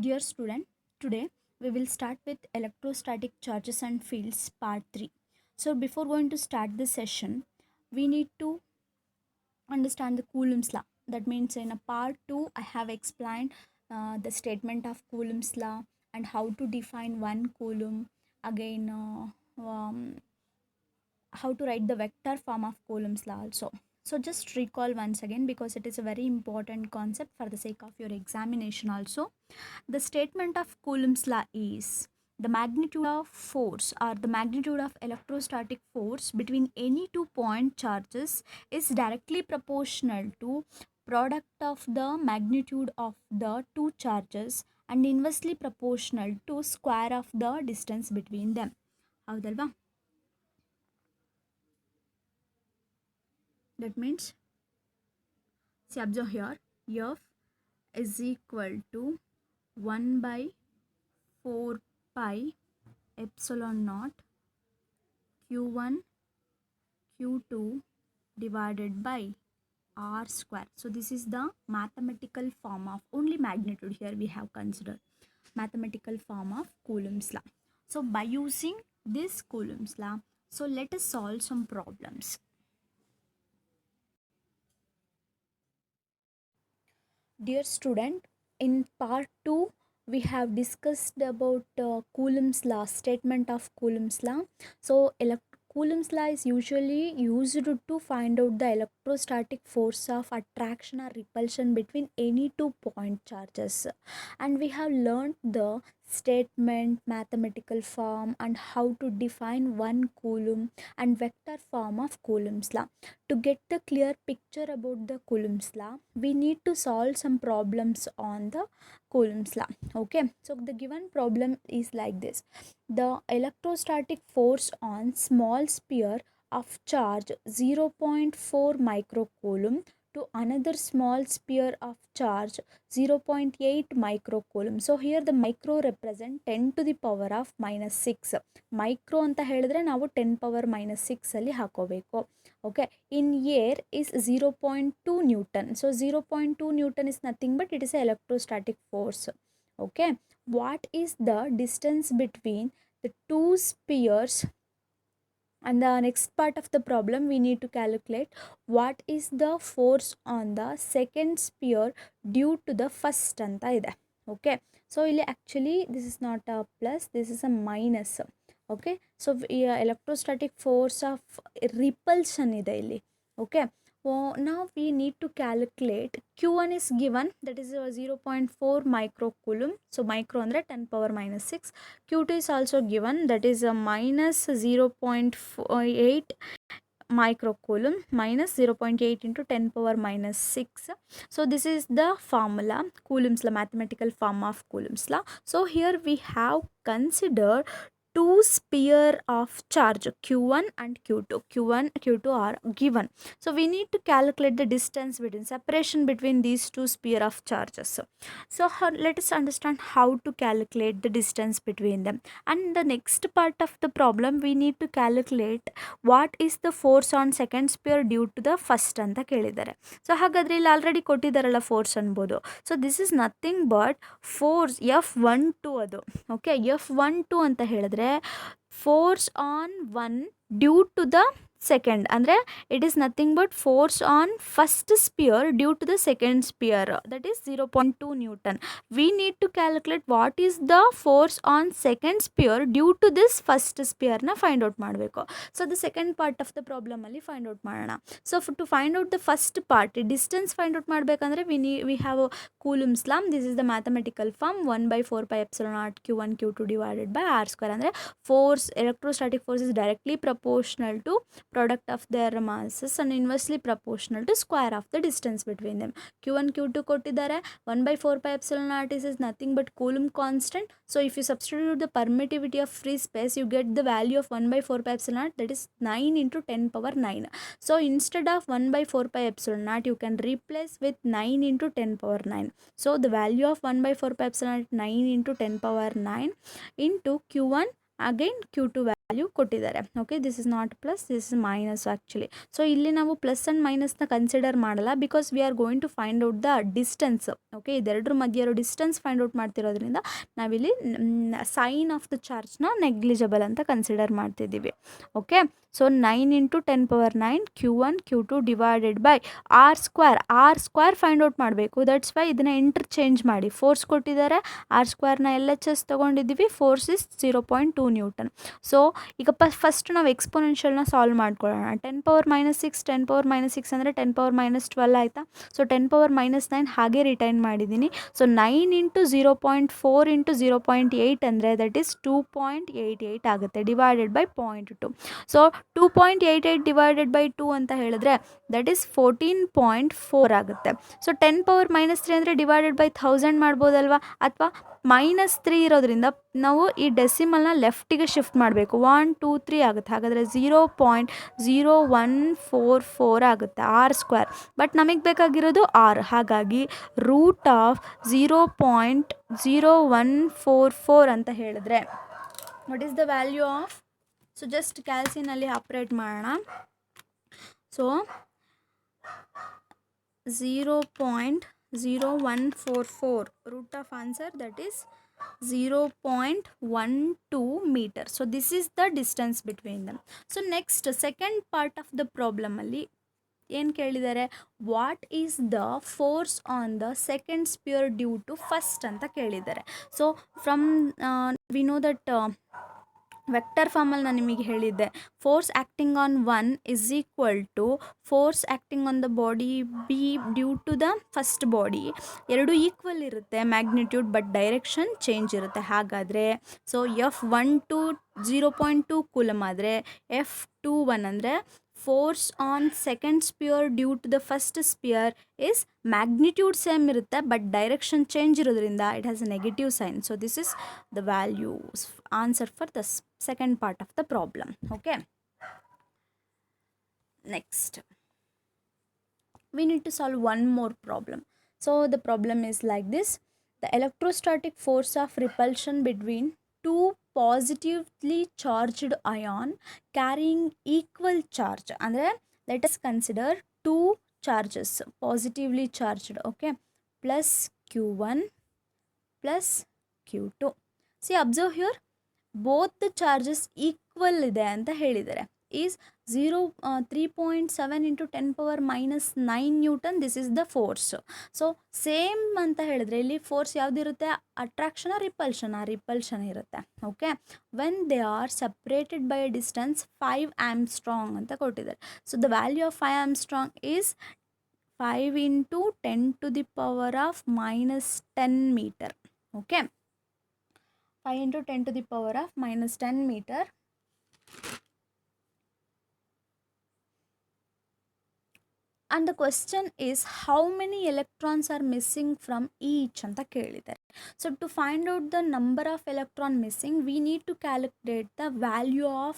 Dear student, today we will start with electrostatic charges and fields part 3. So before going to start this session, we need to understand the Coulomb's law. That means in a part 2 I have explained the statement of Coulomb's law and how to define 1 coulomb. Again how to write the vector form of Coulomb's law also. So just recall once again because it is a very important concept for the sake of your examination also. The statement of Coulomb's law is the magnitude of force or the magnitude of electrostatic force between any two point charges is directly proportional to product of the magnitude of the two charges and inversely proportional to square of the distance between them. ಹೌದಲ್ವಾ? That means, see, observe here, F is equal to 1 by 4 pi epsilon naught q1 q2 divided by r square. So this is the mathematical form of only magnitude. Here we have considered mathematical form of Coulomb's law. So by using this Coulomb's law, so let us solve some problems. Dear student, in part 2 we have discussed about Coulomb's law, statement of Coulomb's law. So Coulomb's law is usually used to find out the electrostatic force of attraction or repulsion between any two point charges, and we have learned the statement, mathematical form, and how to define 1 coulomb and vector form of Coulomb's law. To get the clear picture about the Coulomb's law, we need to solve some problems on the Coulomb's law. Okay, so the given problem is like this: the electrostatic force on small sphere of charge 0.4 microcoulomb to another small sphere of charge 0.8 microcoulomb. So here the micro represent 10 to the power of minus 6. Micro ಅಂತ ಹೇಳಿದ್ರೆ ನಾವು 10 power minus 6ಅಲ್ಲಿ ಹಾಕೋಬೇಕು. Okay, in air is 0.2 Newton. So 0.2 Newton is nothing but it is an electrostatic force. Okay, what is the distance between the two spheres? And the next part of the problem we need to calculate what is the force on the second sphere due to the first ಅಂತ ಇದೆ. Okay, so ಇಲ್ಲಿ actually this is not a plus, this is a minus. Okay, so electrostatic force of repulsion ಇದೆ ಇಲ್ಲಿ. Okay, now we need to calculate q1 is given, that is 0.4 microcoulomb. So micro andre 10 power minus 6. q2 is also given, that is a minus 0.8 microcoulomb, minus 0.8 into 10 power minus 6. So this is the formula, Coulomb's law, mathematical form of Coulomb's law. So here we have considered two sphere of charge q1 and q2. q1 q2 are given, so we need to calculate the distance between separation between these two sphere of charges. So let us understand how to calculate the distance between them. And the next part of the problem we need to calculate what is the force on second sphere due to the first ಅಂತ ಕೇಳಿದ್ದಾರೆ. So ಹಾಗಾದರೆ ಇಲ್ಲಿ already ಕೊಟ್ಟಿದ್ದಾರಲ್ಲ force ಅನ್ಬೋದು. So this is nothing but force F12 ಅದು. Okay, F12 ಅಂತ ಹೇಳಿದ್ರೆ force on 1 due to the second, ಅಂದರೆ it is nothing but force on first sphere due to the second sphere, that is 0.2 Newton. We need to calculate what is the force on second sphere due to this first sphere na find out ಮಾಡಬೇಕು. So the second part of the problem ಅಲ್ಲಿ find out ಮಾಡೋಣ. So to find out the first part, distance find out ಮಾಡಬೇಕಂದ್ರೆ we have a Coulomb's law. This is the mathematical form, 1 by 4 pi epsilon naught q1 q2 divided by r square. ಅಂದರೆ force, electrostatic force is directly proportional to product of their masses and inversely proportional to square of the distance between them. q1 q2 ಕೊಟ್ಟಿದ್ದಾರೆ, 1 by 4 pi epsilon naught is nothing but Coulomb constant. So if you substitute the permittivity of free space, you get the value of 1 by 4 pi epsilon naught, that is 9 into 10 power 9. So instead of 1 by 4 pi epsilon naught, you can replace with 9 into 10 power 9. So the value of 1 by 4 pi epsilon naught 9 into 10 power 9 into q1, again q2 value. Value ಕೊಟ್ಟಿದ್ದಾರೆ. Okay, this is not plus, this is minus actually. So ಇಲ್ಲಿ ನಾವು plus and ಮೈನಸ್ನ consider ಮಾಡಲ್ಲ, because we are going to find out the distance. Okay, ಇದೆರಡರ ಮಧ್ಯೆ ಇರೋ distance find out ಮಾಡ್ತಿರೋದ್ರಿಂದ ನಾವಿಲ್ಲಿ ಸೈನ್ ಆಫ್ ದ ಚಾರ್ಜ್ನ ನೆಗ್ಲಿಜಬಲ್ ಅಂತ ಕನ್ಸಿಡರ್ ಮಾಡ್ತಿದ್ದೀವಿ. Okay, so 9 × 10⁹ Q1 Q2 divided by R square find out ಮಾಡಬೇಕು. ದಟ್ಸ್ ವೈ ಇದನ್ನು ಇಂಟರ್ಚೇಂಜ್ ಮಾಡಿ. ಫೋರ್ಸ್ ಕೊಟ್ಟಿದ್ದಾರೆ, ಆರ್ ಸ್ಕ್ವೇರ್ನ LHS ತೊಗೊಂಡಿದ್ದೀವಿ, ಫೋರ್ಸ್ ಇಸ್ 0.2 ನ್ಯೂಟನ್. ಸೊ ಈಗ ಫಸ್ಟ್ ನಾವು ಎಕ್ಸ್ಪೊನೆನ್ಷಿಯಲ್ನ ಸಾಲ್ವ್ ಮಾಡ್ಕೊಳ್ಳೋಣ. 10⁻⁻6 10⁻⁻6 ಅಂದರೆ 10⁻−12 ಆಯಿತಾ. ಸೊ 10⁻−9 ಹಾಗೆ ರಿಟೈನ್ ಮಾಡಿದ್ದೀನಿ. ಸೊ 9 × 0.4 × 0.8 ಅಂದರೆ ದಟ್ ಈಸ್ 2.88 ಆಗುತ್ತೆ, divided by 0.2. So 2.88 divided by 2 ಅಂತ ಹೇಳಿದ್ರೆ ದಟ್ ಈಸ್ 14.4 ಆಗುತ್ತೆ. ಸೊ 10⁻−3 ಅಂದರೆ ಡಿವೈಡೆಡ್ ಬೈ 1000 ಮಾಡ್ಬೋದಲ್ವಾ, ಅಥವಾ -3 ಇರೋದ್ರಿಂದ ನಾವು ಈ ಡೆಸಿಮಲ್ನ ಲೆಫ್ಟಿಗೆ ಶಿಫ್ಟ್ ಮಾಡಬೇಕು. 1 2 3 ಆಗುತ್ತೆ. ಹಾಗಾದರೆ 0.0144 ಆಗುತ್ತೆ ಆರ್ ಸ್ಕ್ವೇರ್. ಬಟ್ ನಮಗೆ ಬೇಕಾಗಿರೋದು ಆರ್, ಹಾಗಾಗಿ √0.0144 ಅಂತ ಹೇಳಿದ್ರೆ what is the value of, so just ಕ್ಯಾಲ್ಸಿನಲ್ಲಿ ಆಪ್ರೇಟ್ ಮಾಡೋಣ. So 0.0144 root of answer, that is 0.12 meter. So this is the distance between them. So next second part of the problem ಅಲ್ಲಿ ಏನು ಕೇಳಿದ್ದಾರೆ, what is the force on the second sphere due to first ಅಂತ ಕೇಳಿದ್ದಾರೆ. So from we know that vector ಫಾರ್ಮಲ್ಲಿ ನಾನು ನಿಮಗೆ ಹೇಳಿದ್ದೆ, force acting on 1 is equal to force acting on the body B due to the first body. ಎರಡು equal ಇರುತ್ತೆ magnitude, but direction change ಇರುತ್ತೆ. ಹಾಗಾದರೆ ಸೊ F12 0.2 ಕೂಲಮ್ ಆದರೆ F21 ಅಂದರೆ force on second sphere due to the first spear is magnitude same ಇರುತ್ತೆ, but direction change ಇರೋದ್ರಿಂದ it has a negative sign. So this is the values answer for the second part of the problem. Okay, next we need to solve one more problem. So the problem is like this: the electrostatic force of repulsion between two positively charged ion carrying equal charge. Andre let us consider two charges positively charged, okay, plus Q1 plus Q2. See, observe here, both the charges equal ಇದೆ ಅಂತ ಹೇಳಿದ್ದಾರೆ. Is 3.7 × 10⁻−9 newton, this is the force. So same ಅಂತ ಹೇಳಿದ್ರೆ ಇಲ್ಲಿ force ಯಾವುದಿರುತ್ತೆ, attraction repulsion ಇರುತ್ತೆ. Okay, when they are separated by a distance 5 angstrom ಅಂತ ಕೊಟ್ಟಿದ್ದಾರೆ. So the value of 5 angstrom is 5 × 10⁻−10 metre. Okay, 5 × 10⁻−10 meter. And the question is how many electrons are missing from each ಅಂತ ಕೇಳಿದ್ದಾರೆ. So to find out the number of electron missing, we need to calculate the value of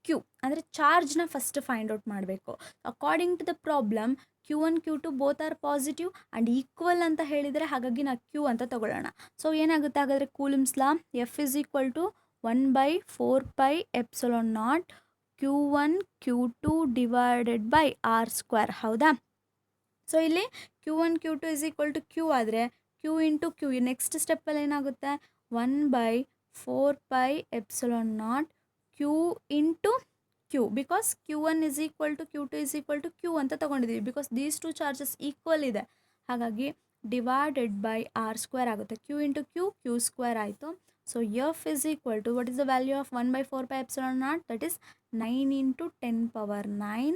Q. ಅಂದರೆ ಚಾರ್ಜ್ನ first find out ಮಾಡಬೇಕು. According to the problem Q1 Q2 both are positive and equal ಅಂತ ಹೇಳಿದರೆ, ಹಾಗಾಗಿ ನಾವು Q ಅಂತ ತಗೊಳ್ಳೋಣ. So ಏನಾಗುತ್ತೆ ಹಾಗಾದರೆ, Coulomb's law F is equal to 1/4πε0 Q1 Q2 divided by R square. ಹೌದಾ? ಸೊ ಇಲ್ಲಿ Q1 Q2 is equal to Q ಆದರೆ Q ಇಂಟು Q, ನೆಕ್ಸ್ಟ್ ಸ್ಟೆಪ್ಪಲ್ಲಿ ಏನಾಗುತ್ತೆ, 1/4πε0 Q into Q, because Q1 is equal to Q2 is equal to Q ಅಂತ ತೊಗೊಂಡಿದ್ದೀವಿ, because these two charges equal ಇದೆ. ಹಾಗಾಗಿ divided by R square ಆಗುತ್ತೆ. Q into Q, Q square ಆಯಿತು. So F is equal to, what is the value of 1/4πε0, that is 9 × 10⁹9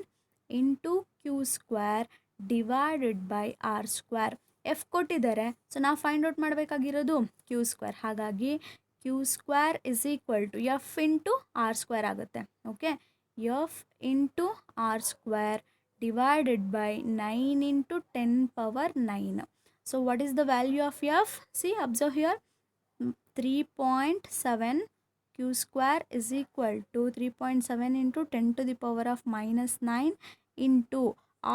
into Q square divided by R square. F ಕೊಟ್ಟಿದ್ದಾರೆ, so ನಾವು find out ಮಾಡಬೇಕಾಗಿರೋದು Q square. ಹಾಗಾಗಿ Q square is equal to F into R square ಆಗುತ್ತೆ. Okay, F into R square divided by 9 × 10⁹9. So what is the value of F? See, observe here, 3.7. Q square is equal to 3.7 × 10⁻−9 into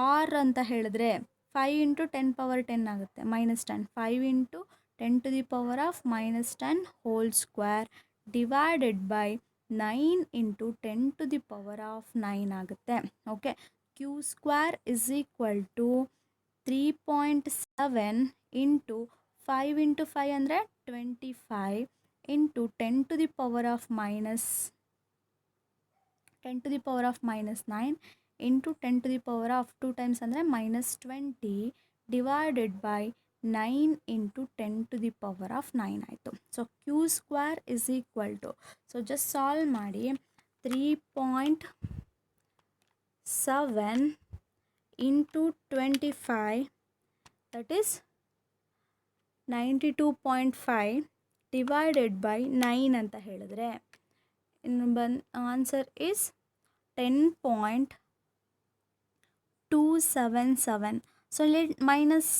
R ಅಂತ ಹೇಳಿದ್ರೆ 5 × 10⁻10 ಆಗುತ್ತೆ, -10. 5 × 10⁻−10 whole square divided by 9 into 10⁻9 ಆಗುತ್ತೆ. Okay, q square is equal to 3.7 into 5 into 5 ಅಂದರೆ 25 into 10⁻9 into 10⁻2 times ಅಂದರೆ -20 divided by 9 into 10⁻9 ಆಯಿತು. So q square is equal to, so just solve ಮಾಡಿ, 3.7 into 25 that is 92.5 divided by 9 ಅಂತ ಹೇಳಿದ್ರೆ ಇನ್ನು answer is 10.277. So ಇಲ್ಲಿ minus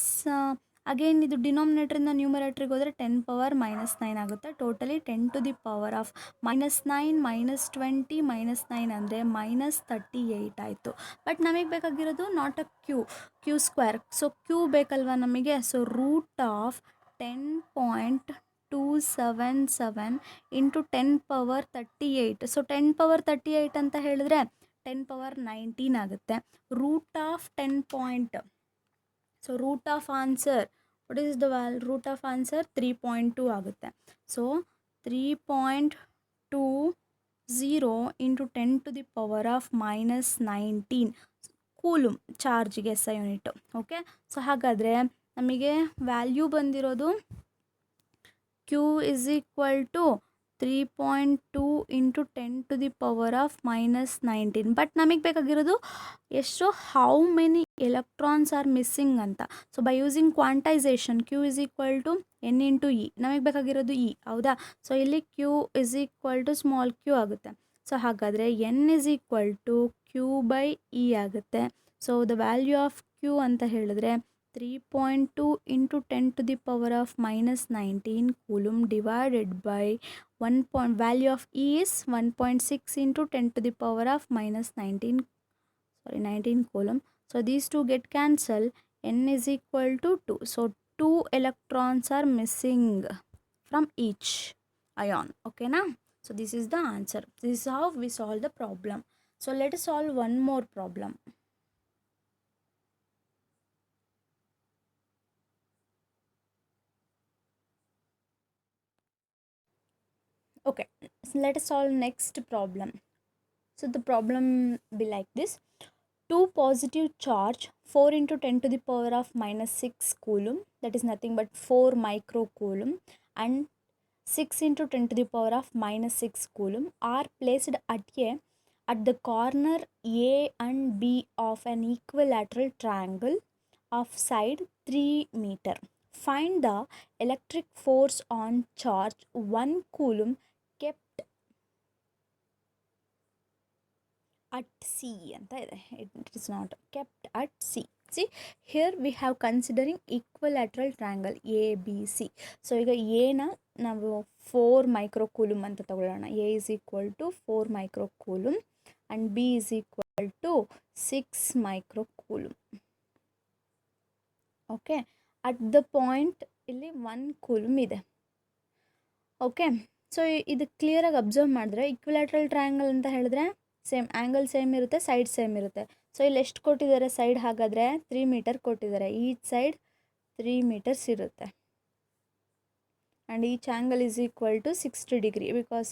again ಇದು ಡಿನಾಮಿನೇಟ್ರಿಂದ ನ್ಯೂಮರೇಟ್ರಿಗೆ ಹೋದರೆ 10⁻−9 ಆಗುತ್ತೆ. ಟೋಟಲಿ 10⁻9 -20 -9 ಅಂದರೆ -38 ಆಯಿತು. ಬಟ್ ನಮಗೆ ಬೇಕಾಗಿರೋದು not a q square. So q ಬೇಕಲ್ವಾ ನಮಗೆ. So root of 10.277 into 10⁻38. So 10⁻38 ಅಂತ ಹೇಳಿದ್ರೆ 10⁻19 ಆಗುತ್ತೆ. Root of 10. So root of answer, what is the root of answer? 3.2 ಆಗುತ್ತೆ. ಸೊ 3.20 ಇಂಟು 10⁻−19 ಕೂಲುಮ್ ಚಾರ್ಜ್ಗೆ SI ಯೂನಿಟ್. ಓಕೆ, ಸೊ ಹಾಗಾದರೆ ನಮಗೆ ವ್ಯಾಲ್ಯೂ ಬಂದಿರೋದು Q is equal to 3.2 into 10⁻−19. But ನಮಗೆ ಬೇಕಾಗಿರೋದು ಎಷ್ಟು, how many electrons are missing ಅಂತ. So by using quantisation Q is equal to N into E, ನಮಗೆ ಬೇಕಾಗಿರೋದು E, ಹೌದಾ. ಸೊ ಇಲ್ಲಿ Q is equal to small q ಆಗುತ್ತೆ. ಸೊ ಹಾಗಾದರೆ N is equal to Q by E ಆಗುತ್ತೆ. So the value of Q ಅಂತ ಹೇಳಿದ್ರೆ 3.2 into 10⁻−19 coulomb divided by value of E is 1.6 into 10⁻−19 19 coulomb. So these two get cancelled. N is equal to 2. So 2 electrons are missing from each ion. Okay na? So this is the answer. This is how we solve the problem. So let us solve one more problem. Okay, so let us solve next problem. So the problem be like this. 2 positive charge 4 into 10⁻⁻6 coulomb, that is nothing but 4 microcoulomb, and 6 into 10⁻⁻6 coulomb are placed at the corner A and B of an equilateral triangle of side 3 meter. Find the electric force on charge 1 coulomb kept at C ಅಂತ ಇದೆ. It is not kept at C. See, here we have considering equilateral triangle A B C. So ಈಗ ಎನ ನಾವು 4 microcoulomb ಅಂತ ತಗೊಳ್ಳೋಣ. A is equal to 4 microcoulomb and B is equal to 6 microcoulomb. Okay, at the point ಇಲ್ಲಿ 1 coulomb ಇದೆ. Okay, so ಇದು ಕ್ಲಿಯರಾಗಿ observe ಮಾಡಿದ್ರೆ ಇಕ್ವಿಲ್ಯಾಟ್ರಲ್ ಟ್ರಯಾಂಗಲ್ ಅಂತ ಹೇಳಿದ್ರೆ ಸೇಮ್ ಆ್ಯಂಗಲ್ ಸೇಮ್ ಇರುತ್ತೆ, ಸೈಡ್ ಸೇಮ್ ಇರುತ್ತೆ. ಸೊ ಇಲ್ಲಿ ಎಷ್ಟು ಕೊಟ್ಟಿದ್ದಾರೆ ಸೈಡ್, ಹಾಗಾದರೆ 3 ಮೀಟರ್ ಕೊಟ್ಟಿದ್ದಾರೆ. ಈಚ್ ಸೈಡ್ 3 ಮೀಟರ್ಸ್ ಇರುತ್ತೆ. And each angle is equal to 60 degree because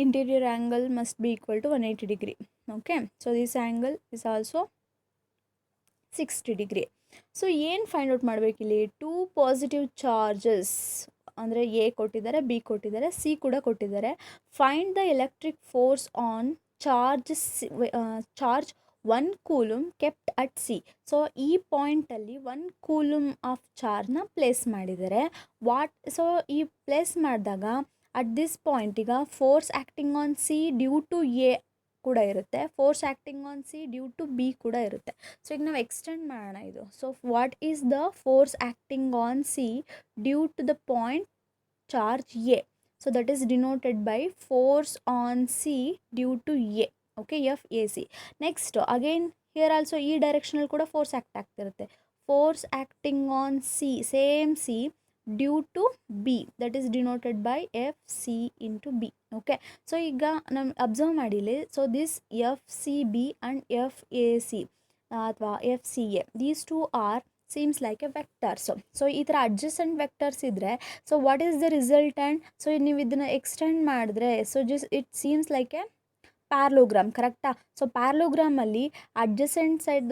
interior angle must be equal to 180 degree. Okay, so this angle is also 60 degree. So ಏನು find out ಮಾಡಬೇಕಿಲ್ಲಿ? 2 positive charges ಅಂದರೆ A ಕೊಟ್ಟಿದ್ದಾರೆ, B ಕೊಟ್ಟಿದ್ದಾರೆ, C ಕೂಡ ಕೊಟ್ಟಿದ್ದಾರೆ. Find the electric force on charge 1 coulomb kept at C. So ಈ ಪಾಯಿಂಟಲ್ಲಿ 1 coulomb of ಚಾರ್ಜ್ನ ಪ್ಲೇಸ್ ಮಾಡಿದ್ದಾರೆ. ಸೊ ಈ ಪ್ಲೇಸ್ ಮಾಡಿದಾಗ ಅಟ್ ದಿಸ್ ಪಾಯಿಂಟ್ ಈಗ force acting on C due to A ಕೂಡ ಇರುತ್ತೆ, force acting on C due to B ಕೂಡ ಇರುತ್ತೆ. ಸೊ ಈಗ ನಾವು ಎಕ್ಸ್ಟೆಂಡ್ ಮಾಡೋಣ ಇದು. So what is the force acting on C due to the point charge A? So that is denoted by force on C due to A. Okay, FAC. Next again here also ಈ ಡೈರೆಕ್ಷನಲ್ಲಿ ಕೂಡ force act ಆಗ್ತಿರುತ್ತೆ. Force acting on C, same C due to B, that is denoted by F C into B. Okay, so ಈಗ ನಮ್ಮ observe ಮಾಡಿಲಿ, so this F C B and F A C ಅಥವಾ F C A, these two are seems like a vectors. So ಈ ಥರ adjacent vectors ಇದ್ದರೆ, so what is the resultant? So ನೀವು ಇದನ್ನು extend ಮಾಡಿದ್ರೆ, so it seems like a parallelogram, ಕರೆಕ್ಟಾ? So ಪ್ಯಾರಲೋಗ್ರಾಮಲ್ಲಿ adjacent side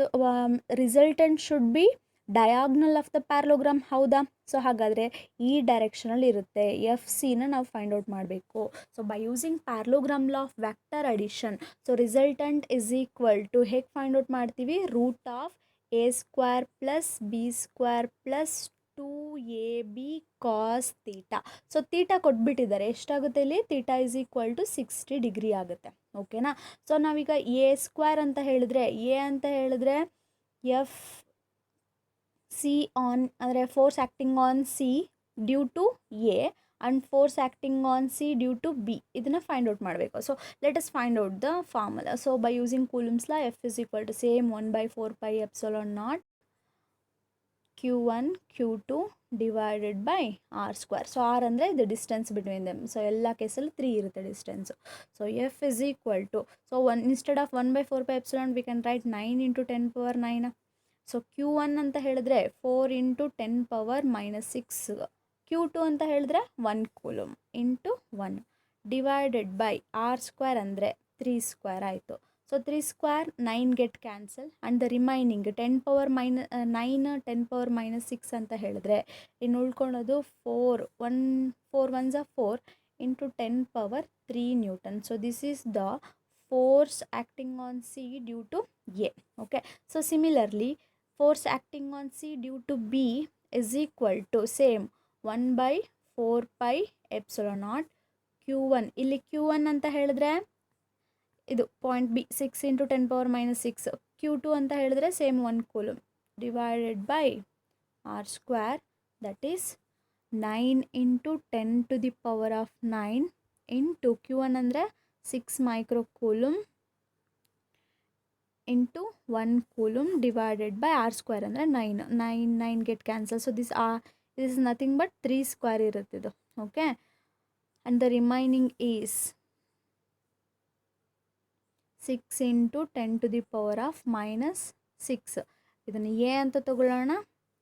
resultant should be diagonal of the parallelogram, ಹೌದಾ? So ಹಾಗಾದರೆ ಈ ಡೈರೆಕ್ಷನಲ್ಲಿ ಇರುತ್ತೆ. ಎಫ್ ಸಿನ ನಾವು ಫೈಂಡ್ ಔಟ್ ಮಾಡಬೇಕು. So by using parallelogram law of vector addition, so resultant is equal to ಹೇಗೆ ಫೈಂಡ್ ಔಟ್ ಮಾಡ್ತೀವಿ? Root of A square plus B square plus 2ab cos theta. So theta ಕೊಟ್ಬಿಟ್ಟಿದ್ದಾರೆ, ಎಷ್ಟಾಗುತ್ತೆ ಇಲ್ಲಿ? Theta is equal to 60 degree ಆಗುತ್ತೆ. ಓಕೆನಾ? So ನಾವೀಗ A square ಅಂತ ಹೇಳಿದ್ರೆ, ಎ ಅಂತ ಹೇಳಿದ್ರೆ ಎಫ್ ಸಿ ಆನ್ ಅಂದರೆ force acting on C due to A and force acting on C due to B, ಇದನ್ನು ಫೈಂಡ್ ಔಟ್ ಮಾಡಬೇಕು. So let us find out the formula. So by using Coulomb's law, F is equal to same 1/4πε0 q1 q2 divided by R square. So R ಅಂದರೆ ಇದು distance between them. So ಎಲ್ಲ ಕೇಸಲ್ಲಿ 3 ಇರುತ್ತೆ distance. So F is equal to, so instead of 1/4πε we can write 9 × 10⁻⁹. So q1 ಅಂತ ಹೇಳಿದ್ರೆ 4 × 10⁻⁻6, q2 ಅಂತ ಹೇಳಿದ್ರೆ 1 coulomb into 1 divided by R square ಅಂದರೆ 3 ಸ್ಕ್ವೇರ್ ಆಯಿತು. So 3 square 9 get cancel and the remaining 10⁻⁻9 ಅಂತ ಹೇಳಿದ್ರೆ ಇನ್ನು ಉಳ್ಕೊಳೋದು 4 1s are 4 into 10⁻3 newton. So this is the force acting on C due to A. Okay, so similarly force acting on C due to B is equal to same 1/4πε0 q1. ಇಲ್ಲಿ q1 ಅಂತ ಹೇಳಿದ್ರೆ ಇದು point B 6 × 10⁻⁻6, q2 ಅಂತ ಹೇಳಿದ್ರೆ same 1 coulomb divided by R square, that is 9 × 10⁻⁹ into q1 ಅಂದರೆ 6 micro coulomb into 1 coulomb divided by R square ಅಂದರೆ 9 get cancel. So this is nothing but 3 square ಇರುತ್ತಿದ್ದು. Okay, and the remaining is 6 × 10⁻⁻6. ಇದನ್ನು A ಅಂತ ತಗೊಳ್ಳೋಣ,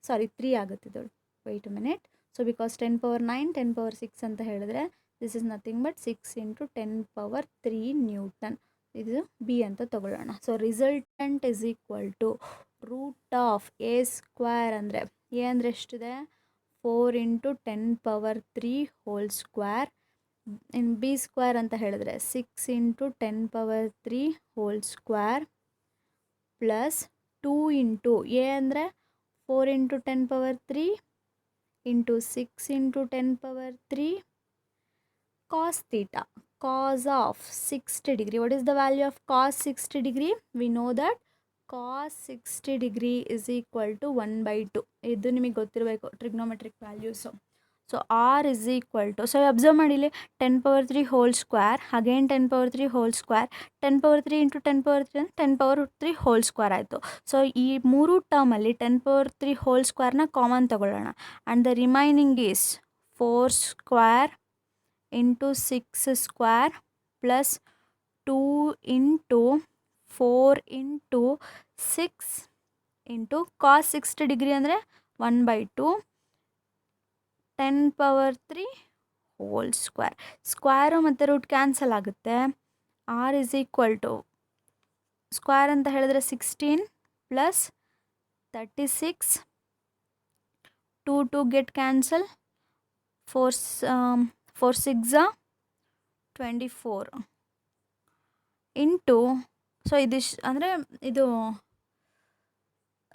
ಸಾರಿ 3 ಆಗುತ್ತೆ ಇದು, wait a minute. So because 10⁻9 10⁻6 ಅಂತ ಹೇಳಿದ್ರೆ this is nothing but 6 × 10⁻3 newton. ಇದು ಬಿ ಅಂತ ತಗೊಳ್ಳೋಣ. So resultant is equal to root of A square ಅಂದರೆ ಎ ಅಂದರೆ ಎಷ್ಟಿದೆ? 4 × 10⁻3 ಹೋಲ್ ಸ್ಕ್ವೇರ್. ಇನ್ನು ಬಿ ಸ್ಕ್ವೇರ್ ಅಂತ ಹೇಳಿದ್ರೆ 6 × 10⁻3 whole square plus 2 into A ಅಂದರೆ 4 × 10⁻3 into 6 × 10⁻3 cos theta, cos of 60 degree. What is the value of cos 60 degree? We know that cos 60 degree is equal to 1/2. ಇದು ನಿಮಗೆ ಗೊತ್ತಿರಬೇಕು trigonometric values. So R is equal to, so observe ಮಾಡಿಲಿ 10⁻3 whole square, again 10⁻3 whole square, 10⁻3 into 10⁻3 10⁻3 whole square ಆಯಿತು. So ಈ ಮೂರು ಟರ್ಮಲ್ಲಿ 10⁻3 whole ಸ್ಕ್ವೇರ್ನ common ತಗೊಳ್ಳೋಣ. And the remaining is 4 square into 6 square plus 2 into 4 into 6 into cos 60 degree ಅಂದರೆ 1/2 10⁻3 whole square. Square ಮತ್ತು root cancel ಆಗುತ್ತೆ. R is equal to square ಅಂತ ಹೇಳಿದ್ರೆ 16 plus 36 2 get cancel 4 6 24 into, so ಇದಿಷ್ಟು ಅಂದರೆ ಇದು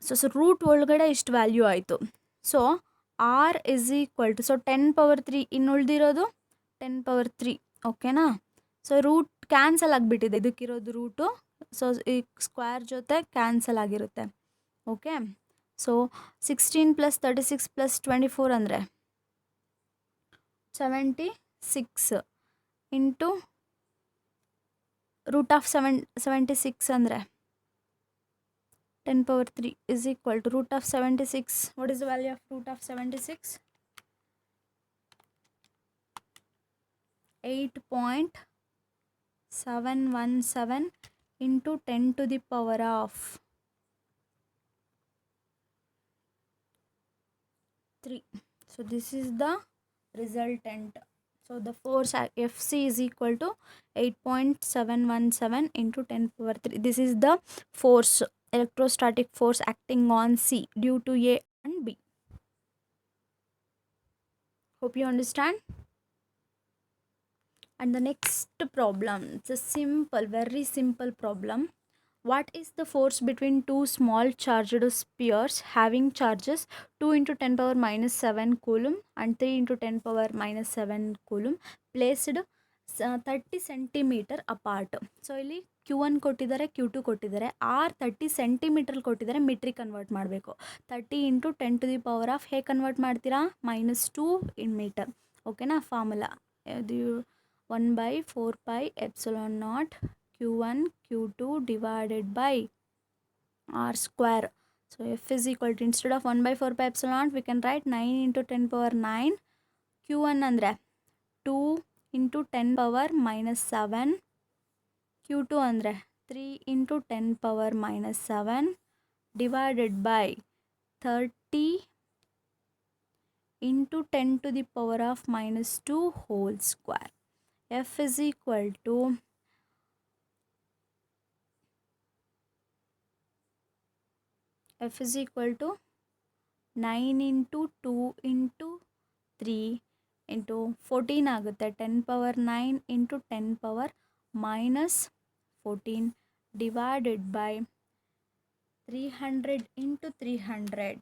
ಸೊ ರೂಟ್ ಒಳಗಡೆ ಇಷ್ಟು ವ್ಯಾಲ್ಯೂ ಆಯಿತು. So R is equal to, so 10⁻3 ಇನ್ನು ಉಳಿದಿರೋದು 10⁻3. ಓಕೆನಾ? ಸೊ ರೂಟ್ ಕ್ಯಾನ್ಸಲ್ ಆಗಿಬಿಟ್ಟಿದೆ ಇದಕ್ಕಿರೋದು ರೂಟು. ಸೊ ಈ ಸ್ಕ್ವೇರ್ ಜೊತೆ ಕ್ಯಾನ್ಸಲ್ ಆಗಿರುತ್ತೆ. ಓಕೆ, ಸೊ 16 + 36 + 24 ಅಂದರೆ 76 ಇಂಟು ರೂಟ್ ಆಫ್ 76 ಅಂದರೆ 10⁻3 is equal to root of 76. What is the value of root of 76? 8.717 into 10 to the power of 3. So this is the resultant. So the force Fc is equal to 8.717 into 10 power 3. This is the force, electrostatic force acting on C due to A and B. Hope you understand. And the next problem, it's a simple, very simple problem. What is the force between two small charged spheres having charges 2 into 10 power minus 7 coulomb and 3 into 10 power minus 7 coulomb placed 30 centimetre apart? So ಇಲ್ಲಿ Q1 ಕೊಟ್ಟಿದ್ದಾರೆ, Q2 ಕೊಟ್ಟಿದ್ದಾರೆ, R 30 ಸೆಂಟಿಮೀಟ್ರಲ್ಲಿ ಕೊಟ್ಟಿದ್ದಾರೆ, ಮೀಟ್ರಿಗೆ convert ಮಾಡಬೇಕು. 30 into 10 to the power of ಹೇಗೆ convert ಮಾಡ್ತೀರಾ? -2 ಇನ್ metre. ಓಕೆನಾ? Formula ಇದು 1/4 pi epsilon naught Q1 Q2 divided by R square. So F is equal to, instead of 1/4 pi epsilon naught, we can write 9 into 10 power 9. Q1 andre 2 into 10 power minus 7. Q2 andre 3 into 10 power minus 7 divided by 30 into 10 to the power of minus 2 whole square. F is equal to F is equal to 9 into 2 into 3 into 14 ಆಗುತ್ತೆ. 10 power 9 into 10 power minus 14 divided by 300 into 300.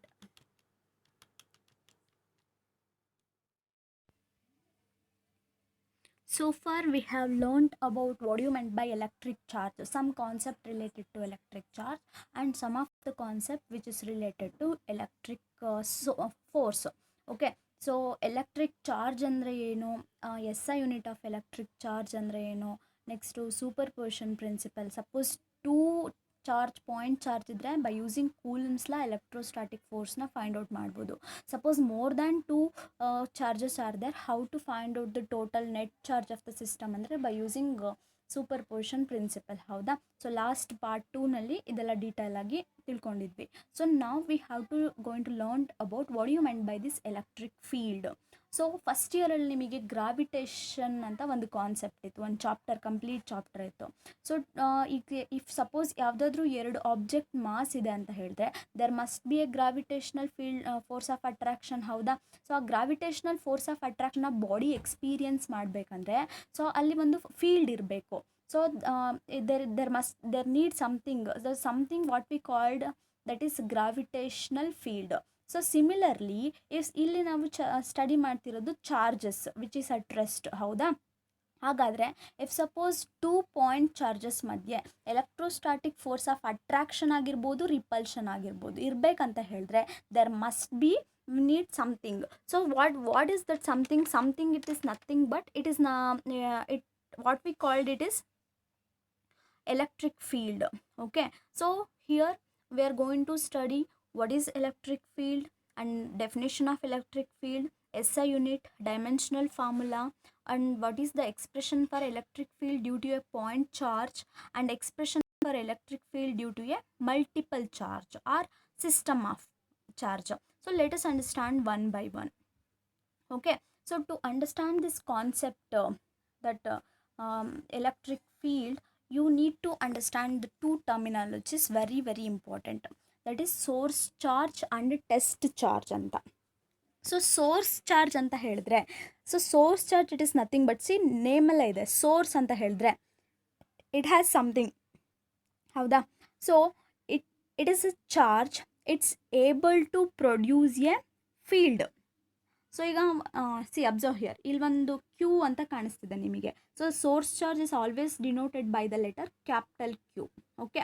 So far we have learned about what you meant by electric charge, some concept related to electric charge and some of the concept which is related to electric force. Okay, so electric charge andre eno, SI unit of electric charge andre eno, next superposition principle. Suppose two charge point charge ಇದ್ದರೆ by using Coulomb's law electrostatic ಫೋರ್ಸ್ನ find out ಮಾಡ್ಬೋದು. Suppose more than 2 charges are there, how to find out the total net charge of the system ಅಂದರೆ by using superposition principle. ಹೌದಾ? So last part 2ನಲ್ಲಿ ಇದೆಲ್ಲ detail ಆಗಿ ತಿಳ್ಕೊಂಡಿದ್ವಿ. So ನಾವು we have to going to learn about what you meant by this electric field. So first ಇಯರಲ್ಲಿ ನಿಮಗೆ gravitation ಅಂತ ಒಂದು ಕಾನ್ಸೆಪ್ಟ್ ಇತ್ತು, ಒಂದು ಚಾಪ್ಟರ್, ಕಂಪ್ಲೀಟ್ ಚಾಪ್ಟರ್ ಇತ್ತು. ಸೊ ಈಗ ಇಫ್ ಸಪೋಸ್ ಯಾವುದಾದ್ರೂ ಎರಡು ಆಬ್ಜೆಕ್ಟ್ ಮಾಸ್ ಇದೆ ಅಂತ ಹೇಳಿದ್ರೆ there must be a gravitational field force of attraction. ಹೌದಾ? ಸೊ ಆ ಗ್ರಾವಿಟೇಷನಲ್ ಫೋರ್ಸ್ ಆಫ್ ಅಟ್ರಾಕ್ಷನ್ನ ಬಾಡಿ ಎಕ್ಸ್ಪೀರಿಯನ್ಸ್ ಮಾಡಬೇಕಂದ್ರೆ ಸೊ ಅಲ್ಲಿ ಒಂದು ಫೀಲ್ಡ್ ಇರಬೇಕು. So there need something what we called, that is gravitational field. So similarly ಇಲ್ಲಿ ನಾವು ಸ್ಟಡಿ ಮಾಡ್ತಿರೋದು charges which is at rest. ಹೌದಾ? ಹಾಗಾದರೆ ಇಫ್ ಸಪೋಸ್ 2 ಪಾಯಿಂಟ್ ಚಾರ್ಜಸ್ ಮಧ್ಯೆ ಎಲೆಕ್ಟ್ರೋಸ್ಟಾಟಿಕ್ ಫೋರ್ಸ್ ಆಫ್ ಅಟ್ರಾಕ್ಷನ್ ಆಗಿರ್ಬೋದು, ರಿಪಲ್ಷನ್ ಆಗಿರ್ಬೋದು ಇರಬೇಕಂತ ಹೇಳಿದ್ರೆ there must B need something. So what is that something? It is nothing but it is what we called it is electric field. Okay, so here we are going to study what is electric field and definition of electric field, SI unit, dimensional formula, and what is the expression for electric field due to a point charge and expression for electric field due to a multiple charge or system of charge. So let us understand one by one. Okay, so to understand this concept that electric field, you need to understand the two terminologies, very very important. That is source charge and test charge ಅಂತ. So source charge ಅಂತ ಹೇಳಿದ್ರೆ, so source charge it is nothing but, see ನೇಮಲ್ಲೇ ಇದೆ source ಅಂತ ಹೇಳಿದ್ರೆ it has something. ಹೌದಾ? So it is a charge, it's able to produce a field. So ಈಗ observe here, ಇಲ್ಲಿ ಒಂದು ಕ್ಯೂ ಅಂತ ಕಾಣಿಸ್ತಿದೆ ನಿಮಗೆ. So source charge is always denoted by the letter capital Q. Okay,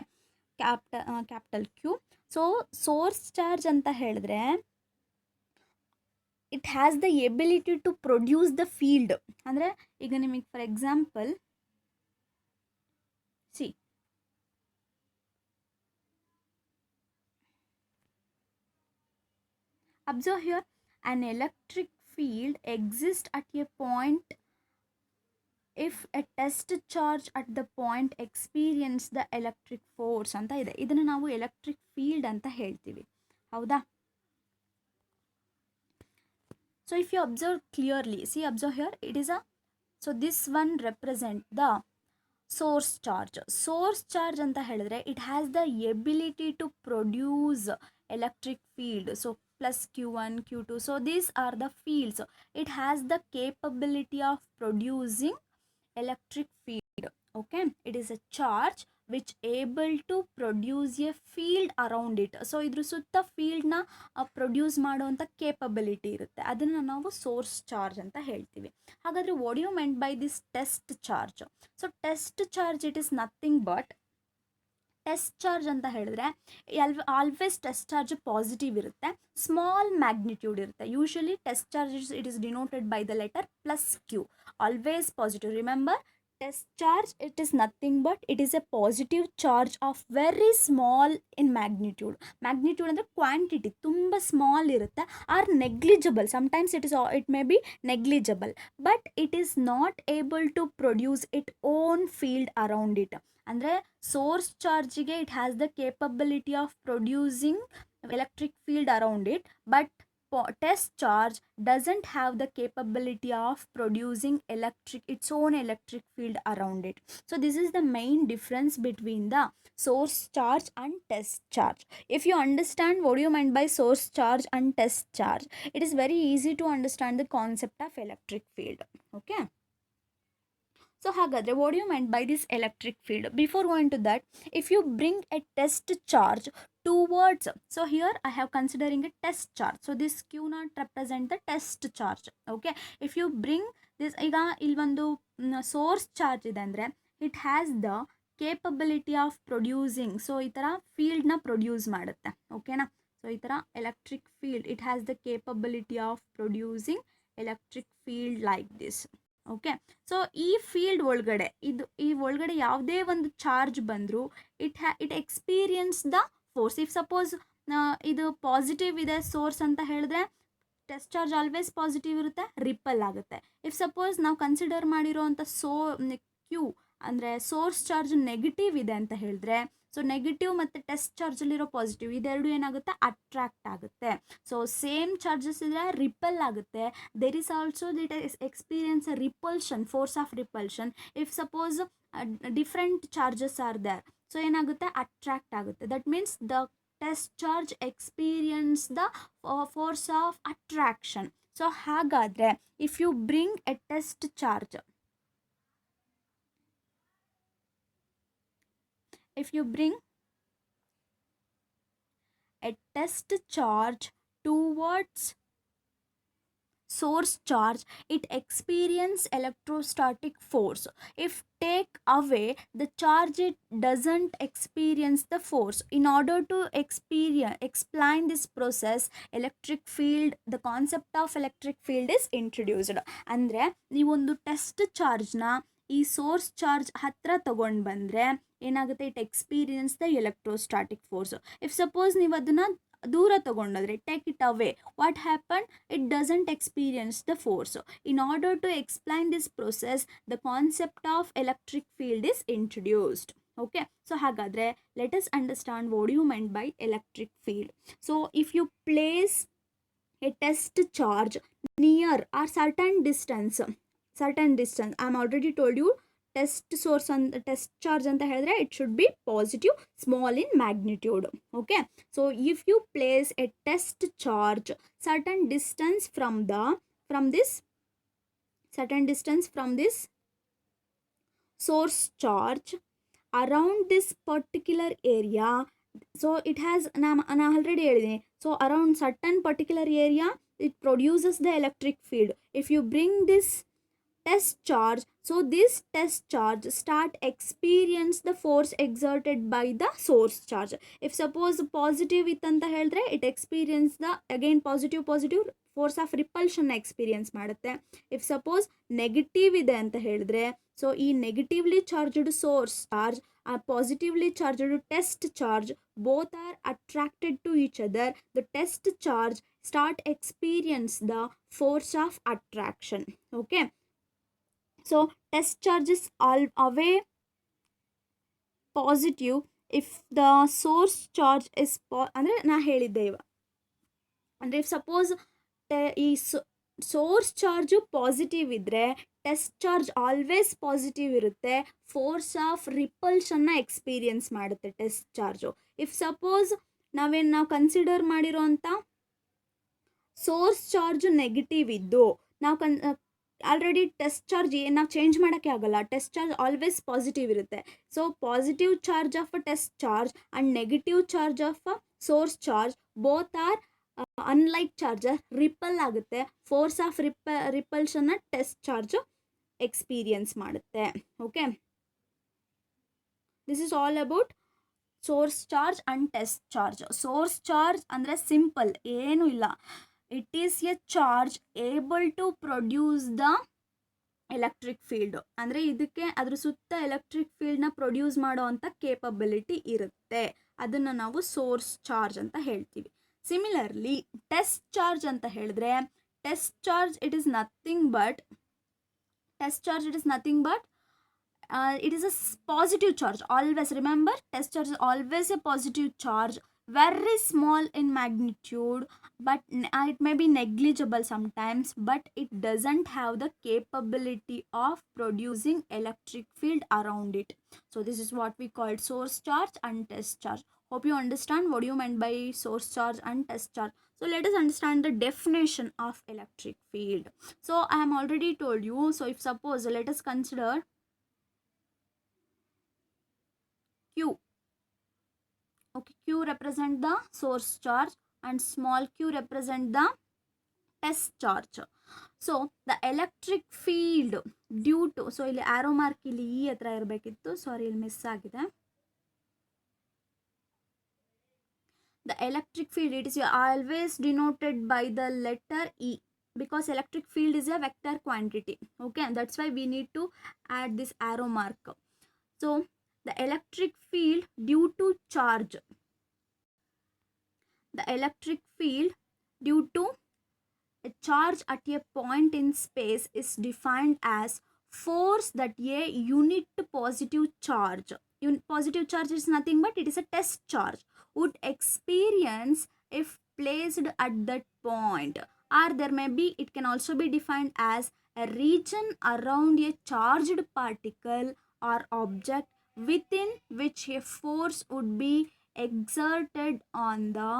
capital Q. So source charge ಅಂತ ಹೇಳಿದ್ರೆ it has the ability to produce the field. ಅಂದರೆ ಈಗ ನಿಮಗೆ for example C, observe here, an electric field exists at a point if a test charge at the point experience the electric force ಅಂತ ಇದೆ. ಇದನ್ನು ನಾವು electric field ಅಂತ ಹೇಳ್ತೀವಿ, ಹೌದಾ? So if you observe clearly, observe here, it is a, so this one represent the source charge ಅಂತ ಹೇಳಿದ್ರೆ it has the ability to produce electric field. So plus q1 q2, so these are the fields. It has the capability of producing electric field. Okay, it is a charge which able to produce a field around it. So ಇದ್ರ ಸುತ್ತ ಫೀಲ್ಡ್ನ produce ಮಾಡುವಂಥ capability ಇರುತ್ತೆ, ಅದನ್ನು ನಾವು source charge ಅಂತ ಹೇಳ್ತೀವಿ. ಹಾಗಾದರೆ what you meant by this test charge? So test charge it is nothing but, test charge ಅಂತ ಹೇಳಿದ್ರೆ ಆಲ್ವೇಸ್ ಟೆಸ್ಟ್ ಚಾರ್ಜ್ ಪಾಸಿಟಿವ್ ಇರುತ್ತೆ, ಸ್ಮಾಲ್ ಮ್ಯಾಗ್ನಿಟ್ಯೂಡ್ ಇರುತ್ತೆ. Usually test charge it is denoted by the letter plus q, always positive. Remember, test charge it is nothing but it is a positive charge of very small in magnitude. Magnitude ಅಂದ್ರೆ quantity ತುಂಬ small ಇರುತ್ತೆ, or negligible. Sometimes it may be negligible, but it is not able to produce its own field around it. ಅಂದರೆ source ಚಾರ್ಜಿಗೆ it has the capability of producing electric field around it, but test charge doesn't have the capability of producing its own electric field around it. So this is the main difference between the source charge and test charge. If you understand what you meant by source charge and test charge, it is very easy to understand the concept of electric field. Okay, so hagadre what do you meant by this electric field? Before going to that, if you bring a test charge towards, so here I have considering a test charge, so this q naught represent the test charge. Okay, if you bring this, ಈಗ ಇಲ್ಲಿ ಒಂದು source charge ಇದೆ ಅಂದರೆ it has the capability of producing, so ಈ ಥರ ಫೀಲ್ಡ್ನ produce ಮಾಡುತ್ತೆ. ಓಕೆನಾ? So ಈ ಥರ electric field it has the capability of producing electric field like this. Okay, so ಈ ಫೀಲ್ಡ್ ಒಳಗಡೆ ಈ ಒಳಗಡೆ ಯಾವುದೇ ಒಂದು ಚಾರ್ಜ್ ಬಂದರೂ it experience the force. If suppose ಇದು ಪಾಸಿಟಿವ್ ಇದೆ ಸೋರ್ಸ್ ಅಂತ ಹೇಳಿದ್ರೆ ಟೆಸ್ಟ್ ಚಾರ್ಜ್ ಆಲ್ವೇಸ್ ಪಾಸಿಟಿವ್ ಇರುತ್ತೆ, ರಿಪಲ್ ಆಗುತ್ತೆ. ಇಫ್ ಸಪೋಸ್ ನಾವು ಕನ್ಸಿಡರ್ ಮಾಡಿರೋವಂಥ ಕ್ಯೂ ಅಂದರೆ ಸೋರ್ಸ್ ಚಾರ್ಜ್ ನೆಗೆಟಿವ್ ಇದೆ ಅಂತ ಹೇಳಿದ್ರೆ, ಸೊ ನೆಗೆಟಿವ್ ಮತ್ತು ಟೆಸ್ಟ್ ಚಾರ್ಜಲ್ಲಿರೋ ಪಾಸಿಟಿವ್ ಇದೆರಡು ಏನಾಗುತ್ತೆ, ಅಟ್ರಾಕ್ಟ್ ಆಗುತ್ತೆ. ಸೊ ಸೇಮ್ ಚಾರ್ಜಸ್ ಇದ್ರೆ ರಿಪಲ್ ಆಗುತ್ತೆ. There is also that experience a repulsion, force of repulsion. If suppose different charges are there, so ಏನಾಗುತ್ತೆ, ಅಟ್ರಾಕ್ಟ್ ಆಗುತ್ತೆ. That means the test charge experience the force of attraction. So ಹಾಗಾದರೆ if you bring a test charge, if you bring a test charge towards source charge, it experience electrostatic force. If take away the charge, it doesn't experience the force. In order to explain this process, electric field, the concept of electric field is introduced. ಅಂದರೆ ನೀವೊಂದು test ಚಾರ್ಜ್ನ ಈ source charge ಹತ್ರ ತಗೊಂಡು ಬಂದರೆ ಏನಾಗುತ್ತೆ, it experience the electrostatic force. If suppose ನೀವು ಅದನ್ನು ದೂರ ತಗೊಂಡೋದ್ರೆ, take it away, what happen, it doesn't experience the force. In order to explain this process, the concept of electric field is introduced. Okay, so ಹಾಗಾದರೆ let us understand what you meant by electric field. So if you place a test charge near R certain distance, I am already told you test source ಅಂತ test charge ಅಂತ ಹೇಳಿದ್ರೆ it should be positive, small in magnitude. Okay, so if you place a test charge certain distance from this source charge around this particular area, so it has, ನಾನು already ಹೇಳಿದ್ದೀನಿ, so around certain particular area it produces the electric field. If you bring this test charge, so this test charge start experience the force exerted by the source charge. If suppose positive ಇತ್ತಂತ ಹೇಳಿದ್ರೆ it experience the again positive force of repulsion experience ಮಾಡುತ್ತೆ. If suppose negative ಇದೆ ಅಂತ ಹೇಳಿದ್ರೆ, so ಈ negatively charged source charge ಆ positively charged test charge both are attracted to each other. The test charge start experience the force of attraction. Okay, So test charge is all away positive if the source charge is ಅಂದರೆ ನಾ ಹೇಳಿದ್ದೆ ಇವ ಅಂದರೆ if suppose ಈ source charge positive ಇದ್ದರೆ test charge always positive ಇರುತ್ತೆ. Force of ರಿಪಲ್ಷನ್ನ experience ಮಾಡುತ್ತೆ ಟೆಸ್ಟ್ ಚಾರ್ಜು. ಇಫ್ ಸಪೋಸ್ ನಾವು ಕನ್ಸಿಡರ್ ಮಾಡಿರೋಂಥ ಸೋರ್ಸ್ ಚಾರ್ಜು ನೆಗೆಟಿವ್ ಇದ್ದು ನಾವು ಆಲ್ರೆಡಿ ಟೆಸ್ಟ್ ಚಾರ್ಜ್ ನಾವು ಚೇಂಜ್ ಮಾಡೋಕ್ಕೆ ಆಗಲ್ಲ. ಟೆಸ್ಟ್ ಚಾರ್ಜ್ ಆಲ್ವೇಸ್ ಪಾಸಿಟಿವ್ ಇರುತ್ತೆ. So positive charge of a test charge and negative charge of a source charge both are unlike charges repel ಆಗುತ್ತೆ. Force of ರಿಪಲ್ಷನ್ನ test charge experience ಮಾಡುತ್ತೆ. Okay, this is all about source charge and test charge. Source charge ಅಂದರೆ simple, ಏನೂ ಇಲ್ಲ. It is a charge able to produce the electric field. ಅಂದರೆ ಇದಕ್ಕೆ ಅದ್ರ ಸುತ್ತ ಎಲೆಕ್ಟ್ರಿಕ್ ಫೀಲ್ಡ್ನ ಪ್ರೊಡ್ಯೂಸ್ ಮಾಡೋ ಅಂಥ ಕೇಪಬಿಲಿಟಿ ಇರುತ್ತೆ. ಅದನ್ನು ನಾವು ಸೋರ್ಸ್ ಚಾರ್ಜ್ ಅಂತ ಹೇಳ್ತೀವಿ. ಸಿಮಿಲರ್ಲಿ ಟೆಸ್ಟ್ ಚಾರ್ಜ್ ಅಂತ ಹೇಳಿದ್ರೆ test charge it is nothing but it is a positive charge. Always remember, test charge is always a positive charge, very small in magnitude, but it may be negligible sometimes, but it doesn't have the capability of producing electric field around it. So this is what we call source charge and test charge. Hope you understand what you meant by source charge and test charge. So let us understand the definition of electric field. So I am already told you. So if suppose let us consider Q. Okay, Q represent the source charge and small q represent the test charge. So the electric field due to, so ಇಲ್ಲಿ arrow mark ಇಲ್ಲಿ E ಹತ್ರ ಇರಬೇಕಿತ್ತು, ಸಾರಿ ಇಲ್ಲಿ miss ಆಗಿದೆ. The electric field, it is always denoted by the letter E because electric field is a vector quantity. Okay, that's why we need to add this arrow mark. So the electric field due to charge, the electric field due to a charge at a point in space is defined as force that a unit positive charge, positive charge is nothing but it is a test charge, would experience if placed at that point. Or there may be, it can also be defined as a region around a charged particle or object within which a force would be exerted on the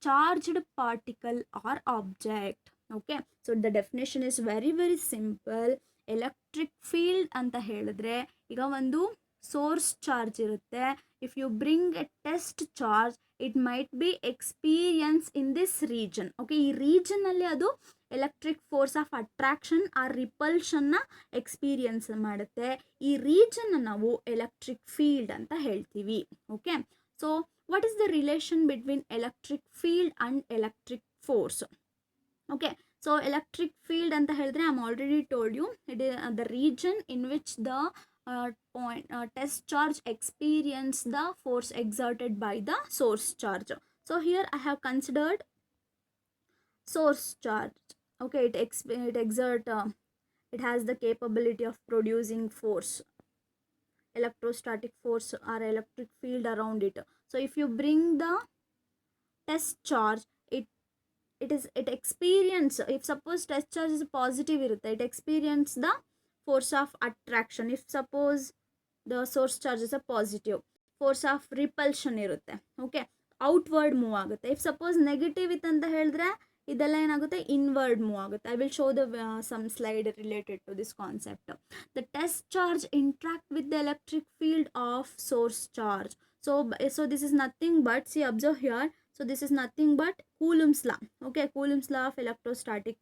charged particle or object. Okay, so the definition is very simple. Electric field ಅಂತ ಹೇಳಿದ್ರೆ ಈಗ ಒಂದು source charge ಇರುತ್ತೆ. If you bring a test charge it might be experience in this region. Okay, ಈ ರೀಜನಲ್ಲಿ ಅದು electric force of attraction ಆ ರಿಪಲ್ಷನ್ನ experience ಮಾಡುತ್ತೆ. ಈ ರೀಜನ್ ನಾವು ಎಲೆಕ್ಟ್ರಿಕ್ ಫೀಲ್ಡ್ ಅಂತ ಹೇಳ್ತೀವಿ. Okay, so what is the relation between electric field and electric force? Okay, so electric field anta helidre I am already told you it is the region in which the test charge experience the force exerted by the source charge. So here I have considered source charge. Okay, it has the capability of producing force, electrostatic force or electric field around it. So if you bring the test charge, it experience, if suppose test charge is positive irutte, it experience the force of attraction. If suppose the source charge is a positive, force of repulsion irutte. Okay, outward move ಆಗುತ್ತೆ. if suppose negative ಇತ್ತು ಅಂತ ಹೇಳಿದ್ರೆ ಇದೆಲ್ಲ ಏನಾಗುತ್ತೆ, inward move ಆಗುತ್ತೆ. I will show the some slide related to this concept. The test charge interact with the electric field of source charge. So this is nothing but, see, observe here, so this is nothing but Coulomb's law. Okay, Coulomb's law of electrostatic.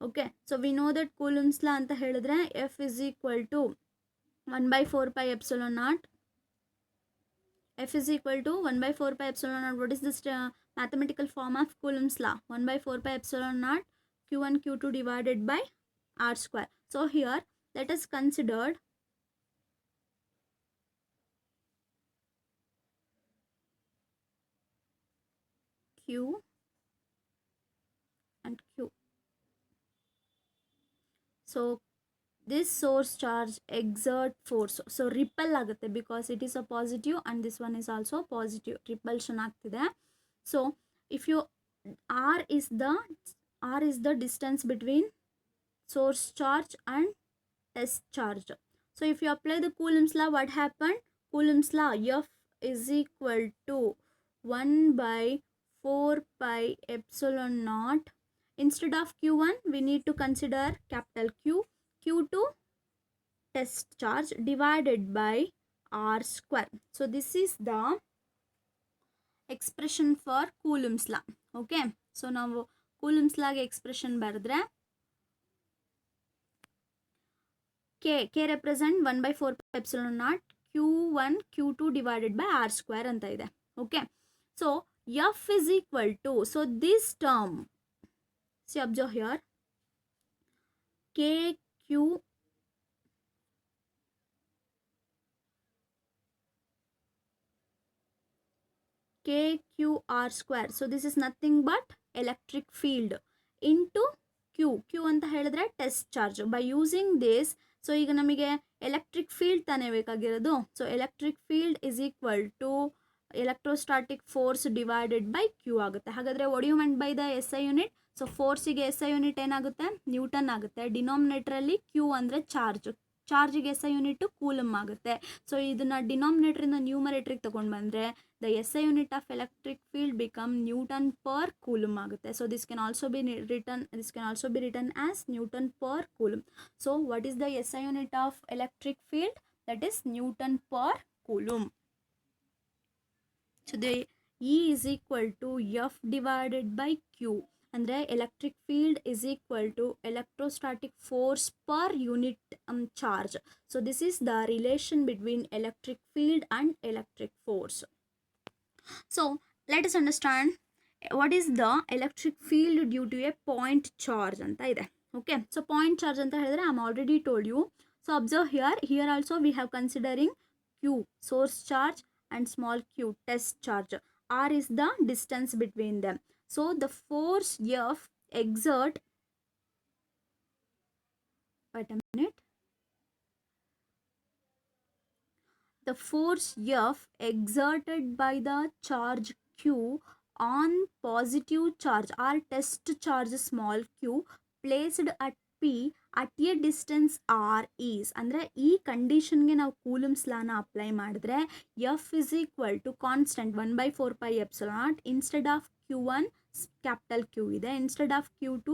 Okay, so we know that Coulomb's law anta helidre F is equal to 1/4 pi epsilon naught. F is equal to 1/4 pi epsilon naught. What is this mathematical form of Coulomb's law? 1/4 pi epsilon naught Q1 Q2 divided by R square. So here let us consider Q and Q. So this source charge exert force, so repel ಆಗುತ್ತೆ because it is a positive and this one is also positive, repulsion ಆಗ್ತಿದೆ. So if you r is the distance between source charge and test charge. So if you apply the Coulomb's law, what happened? Coulomb's law, F is equal to 1 by 4 pi epsilon naught. Instead of Q1, we need to consider capital Q, Q2 test charge divided by R square. So this is the expression for Coulomb's law. Okay. So now Coulomb's law expression ಬರೆದ್ರೆ K represent 1 by 4 epsilon naught Q1 Q2 divided by R square ಅಂತ ಇದೆ. Okay. So F is equal to, so this term, see observe here, KQR square. So this is nothing but electric field into Q ಅಂತ ಹೇಳಿದ್ರೆ test charge. By using this, so ಈಗ ನಮಗೆ electric field ತಾನೇ ಬೇಕಾಗಿರೋದು. So electric field is equal to electrostatic force divided by Q ಆಗುತ್ತೆ. ಹಾಗಾದರೆ what you meant by the S I unit? So ಫೋರ್ಸಿಗೆ S I unit ಏನಾಗುತ್ತೆ? Newton ಆಗುತ್ತೆ. ಡಿನಾಮಿನೇಟ್ರಲ್ಲಿ ಕ್ಯೂ ಅಂದರೆ ಚಾರ್ಜ್, ಚಾರ್ಜಿಗೆ ಎಸ್ ಐ ಯೂನಿಟ್ ಕೂಲಮ್ ಆಗುತ್ತೆ. ಸೊ ಇದನ್ನು ಡಿನಾಮಿನೇಟ್ರಿಂದ ನ್ಯೂಮರೇಟ್ರಿಗೆ ತೊಗೊಂಡು ಬಂದರೆ the SI unit of electric field become Newton per Coulomb ಆಗುತ್ತೆ. So this can also be written as Newton per Coulomb. So what is the SI unit of electric field? That is Newton per Coulomb. So the E is equal to F divided by Q. ಅಂದರೆ electric field is equal to electrostatic force per unit charge. So this is the relation between electric field and electric force. So let us understand what is the electric field due to a point charge ಅಂತ ಇದೆ. Okay, so point charge ಅಂತ ಹೇಳಿದ್ರೆ I am already told you. So observe here also we have considering Q, source charge, and small q, test charge. R is the distance between them. So the force F exert, wait a minute, the force F exerted by the charge Q on positive charge or test charge small q placed at P at a distance R is, ಅಂದರೆ ಈ ಕಂಡೀಷನ್ಗೆ ನಾವು coulombs ಲಾನ apply ಮಾಡಿದ್ರೆ F is equal to constant 1 by 4 pi epsilon naught. Instead of Q1 capital Q ಇದೆ, instead of Q2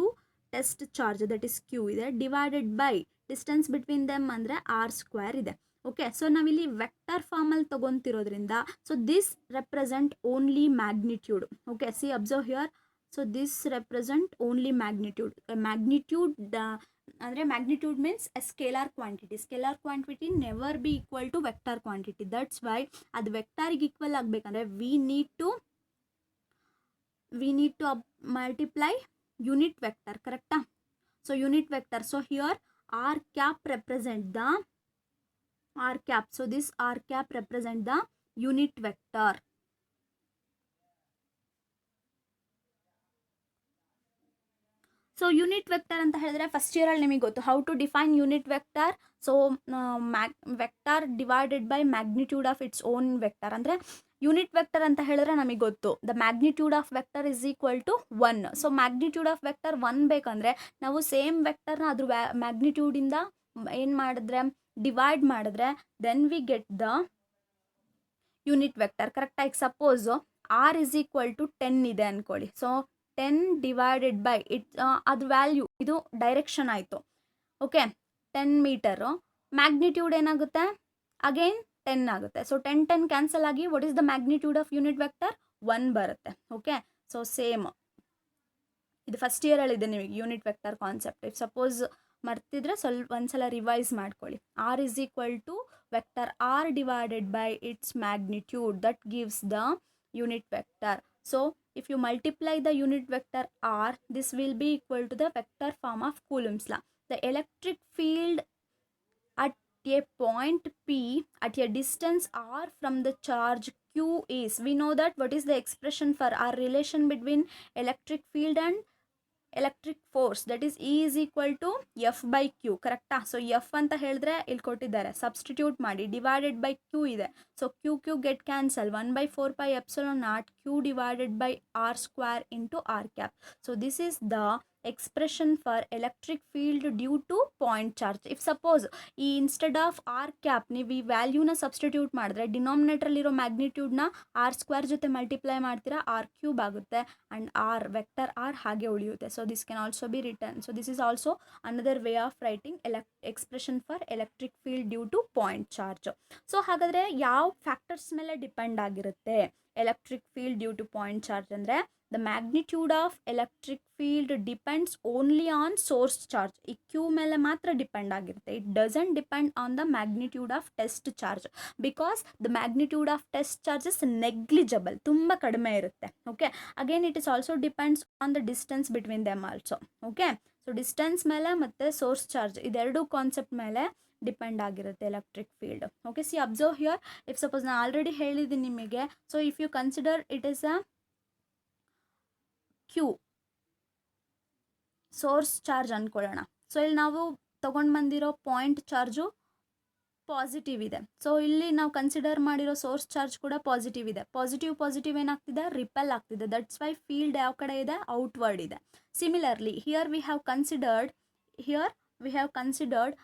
test charge that is Q ಇದೆ, divided by distance between them ಅಂದರೆ R square ಇದೆ. Okay, so ನಾವಿಲ್ಲಿ vector ಫಾರ್ಮಲ್ಲಿ ತೊಗೊತಿರೋದ್ರಿಂದ so this represent only magnitude. Okay, see observe here. So this represent only magnitude. Magnitude ಅಂದರೆ magnitude means a scalar quantity. Scalar quantity never be equal to vector quantity. That's why ಅದು ವೆಕ್ಟರ್ಗೆ equal ಆಗಬೇಕಂದ್ರೆ we need to multiply unit vector, ಕರೆಕ್ಟಾ? So unit vector. So here R cap represent the R cap. So this R cap represent the unit vector. So unit vector ಅಂತ ಹೇಳಿದ್ರೆ first ಇಯರಲ್ಲಿ ನಿಮಗೆ ಗೊತ್ತು how to define unit vector. So vector divided by magnitude of its own vector. ಅಂದರೆ unit vector ಅಂತ ಹೇಳಿದ್ರೆ ನಮಗೆ ಗೊತ್ತು the magnitude of vector is equal to 1. So magnitude of vector 1 ಬೇಕಂದರೆ ನಾವು ಸೇಮ್ ವೆಕ್ಟರ್ನ ಅದ್ರ ಮ್ಯಾಗ್ನಿಟ್ಯೂಡಿಂದ ಏನು ಮಾಡಿದ್ರೆ ಡಿವೈಡ್ ಮಾಡಿದ್ರೆ then we get the unit vector, ಕರೆಕ್ಟಾಗಿ. Suppose R is equal to 10 ಇದೆ ಅಂದ್ಕೊಳ್ಳಿ. ಸೊ 10 ಡಿವೈಡೆಡ್ ಬೈ ಇಟ್, ಅದು ವ್ಯಾಲ್ಯೂ, ಇದು ಡೈರೆಕ್ಷನ್ ಆಯಿತು. Okay, 10 metre. ಮ್ಯಾಗ್ನಿಟ್ಯೂಡ್ ಏನಾಗುತ್ತೆ? ಅಗೈನ್ 10 ಆಗುತ್ತೆ. ಸೊ 10 ಕ್ಯಾನ್ಸಲ್ ಆಗಿ what is the magnitude of unit vector? 1 ಬರುತ್ತೆ. ಓಕೆ, ಸೊ ಸೇಮ್ ಇದು ಫಸ್ಟ್ ಇಯರಲ್ಲಿದೆ ನಿಮಗೆ unit vector concept. If suppose ಮರ್ತಿದ್ರೆ ಒಂದ್ಸಲ ರಿವೈಸ್ ಮಾಡ್ಕೊಳ್ಳಿ. R is equal to vector R divided by its magnitude, that gives the unit vector. So if you multiply the unit vector r, this will be equal to the vector form of Coulomb's law. The electric field at a point P at a distance r from the charge Q is, we know that what is the expression for our relation between electric field and electric force that is E is equal to F by q, ಕರೆಕ್ಟಾ? So F ಅಂತ ಹೇಳಿದ್ರೆ ಇಲ್ಲಿ ಕೊಟ್ಟಿದ್ದಾರೆ, substitute ಮಾಡಿ, divided by q ಇದೆ. So q q get cancel, 1/4πε0 q divided by R square into r cap. So this is the expression for electric field due to point charge. If suppose ಈ instead of r cap ನೀವು ಈ ವ್ಯಾಲ್ಯೂನ substitute ಮಾಡಿದ್ರೆ ಡಿನಾಮಿನೇಟ್ರಲ್ಲಿರೋ ಮ್ಯಾಗ್ನಿಟ್ಯೂಡ್ನ r square ಜೊತೆ multiply ಮಾಡ್ತೀರಾ, R cube ಆಗುತ್ತೆ, ಆ್ಯಂಡ್ ಆರ್ ವೆಕ್ಟರ್ ಆರ್ ಹಾಗೆ ಉಳಿಯುತ್ತೆ. So this can also be return. So this is also another way of writing expression for electric field due to point charge. So ಹಾಗಾದರೆ ಯಾವ factors ಮೇಲೆ depend ಆಗಿರುತ್ತೆ electric field due to point charge ಅಂದರೆ, the magnitude of electric field depends only on source charge. ಈ q ಮೇಲೆ ಮಾತ್ರ depend ಆಗಿರುತ್ತೆ. It doesn't depend on the magnitude of test charge, because the magnitude of test charges negligible, ತುಂಬ ಕಡಿಮೆ ಇರುತ್ತೆ. Okay, again it is also depends on the distance between them also. Okay, so distance ಮೇಲೆ ಮತ್ತು source charge ಇದೆರಡು concept ಮೇಲೆ depend ಆಗಿರುತ್ತೆ electric field. Okay, see observe here. If suppose ನಾನು already ಹೇಳಿದ್ದೀನಿ ನಿಮಗೆ, so if you consider it is a Q source charge ಅಂದ್ಕೊಳ್ಳೋಣ. So ಇಲ್ಲಿ ನಾವು ತೊಗೊಂಡು ಬಂದಿರೋ ಪಾಯಿಂಟ್ ಚಾರ್ಜು ಪಾಸಿಟಿವ್ ಇದೆ. ಸೊ ಇಲ್ಲಿ ನಾವು ಕನ್ಸಿಡರ್ ಮಾಡಿರೋ ಸೋರ್ಸ್ ಚಾರ್ಜ್ ಕೂಡ ಪಾಸಿಟಿವ್ ಇದೆ. ಪಾಸಿಟಿವ್ ಏನಾಗ್ತಿದೆ, ರಿಪೆಲ್ ಆಗ್ತಿದೆ. ದಟ್ಸ್ ವೈ ಫೀಲ್ಡ್ ಯಾವ ಕಡೆ ಇದೆ, ಔಟ್ವರ್ಡ್ ಇದೆ. Similarly here we have considered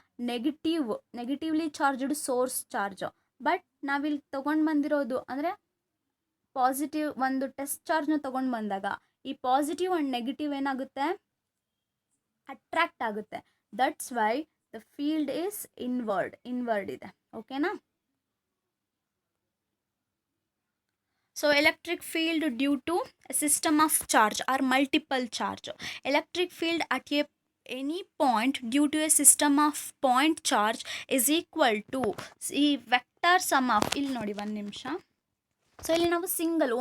negatively charged source charge. But ನಾವಿಲ್ಲಿ ತೊಗೊಂಡು ಬಂದಿರೋದು ಅಂದರೆ ಪಾಸಿಟಿವ್ ಒಂದು ಟೆಸ್ಟ್ ಚಾರ್ಜ್ನ ತೊಗೊಂಡು ಬಂದಾಗ ಈ ಪಾಸಿಟಿವ್ ಆ್ಯಂಡ್ ನೆಗೆಟಿವ್ ಏನಾಗುತ್ತೆ, ಅಟ್ರಾಕ್ಟ್ ಆಗುತ್ತೆ. That's why the field is inward ಇದೆ. ಓಕೆನಾ? So electric field due to system of charge or multiple charge. Electric field at any point due to a system of point charge is equal to ಈ vector sum of, ಇಲ್ಲಿ ನೋಡಿ ಒಂದು ನಿಮಿಷ. So ಇಲ್ಲಿ ನಾವು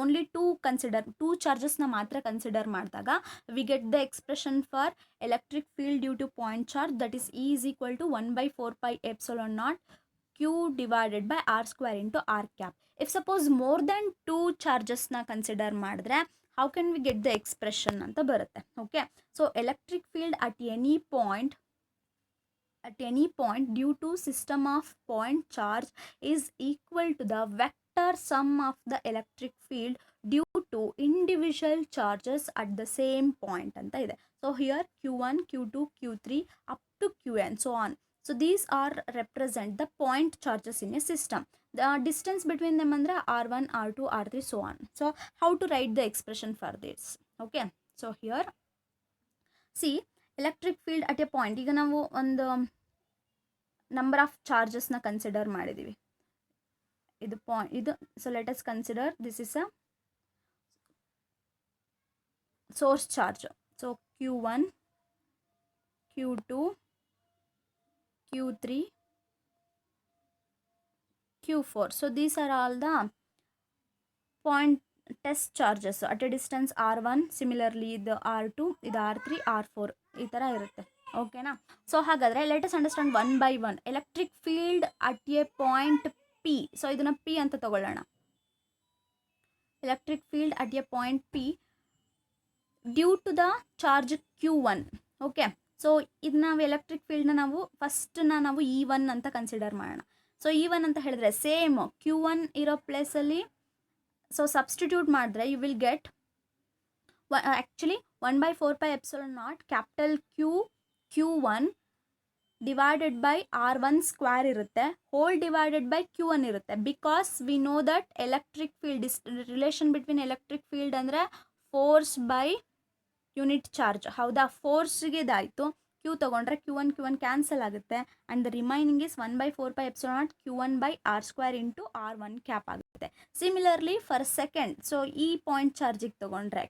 only two ಚಾರ್ಜಸ್ನ ಮಾತ್ರ consider ಮಾಡಿದಾಗ we get the expression for electric field due to point charge that is E is equal to 1/4πε0 q divided by R square into r cap. If suppose more than 2 ಚಾರ್ಜಸ್ನ consider ಮಾಡಿದ್ರೆ how can we get the expression ಅಂತ ಬರುತ್ತೆ. Okay, so electric field at any point due to system of point charge is equal to the vector sum of the electric field due to individual charges at the same point anta ide. So here q1 q2 q3 up to qn so on. So these are represent the point charges in a system. The distance between them andre r1 r2 r3 so on. So how to write the expression for this? Okay, so here see electric field at a point. ಈಗ ನಾವು ಒಂದು number of ಚಾರ್ಜಸ್ನ consider ಮಾಡಿದ್ದೀವಿ. ಇದು so let us consider this is a source charge. So q1 q2 q3 q4. So these are all the point test charges at A distance r1. Similarly ಇದು r2, ಇದು r3, r4 ಈ ಥರ ಇರುತ್ತೆ. ಓಕೆನಾ? So ಹಾಗಾದರೆ let us understand one by one. Electric field at a point P. So ಇದನ್ನು P ಅಂತ ತಗೊಳ್ಳೋಣ. Electric field at a point P due to the charge q1. Okay, so ಇದು ನಾವು ಎಲೆಕ್ಟ್ರಿಕ್ ಫೀಲ್ಡ್ನ ನಾವು E1 ಅಂತ ಕನ್ಸಿಡರ್ ಮಾಡೋಣ. So E1 ಅಂತ ಹೇಳಿದ್ರೆ ಸೇಮ್ q1 ಇರೋ ಪ್ಲೇಸಲ್ಲಿ ಸೊ ಸಬ್ಸ್ಟಿಟ್ಯೂಟ್ ಮಾಡಿದ್ರೆ you will get actually 1/4πε0 capital q1 divided by r1 square ಇರುತ್ತೆ, ಹೋಲ್ ಡಿವೈಡೆಡ್ ಬೈ q1 ಇರುತ್ತೆ. Because we know that electric field relation between electric field ಅಂದರೆ force by unit charge. ಹೌದಾ? ಫೋರ್ಸ್ಗೆ ಇದಾಯಿತು, q ತೊಗೊಂಡ್ರೆ q1 cancel ಆಗುತ್ತೆ, and the remaining is 1/4πε0 q1 by R square into r1 cap ಆಗುತ್ತೆ. Similarly for second, so ಈ point ಚಾರ್ಜಿಗೆ ತೊಗೊಂಡ್ರೆ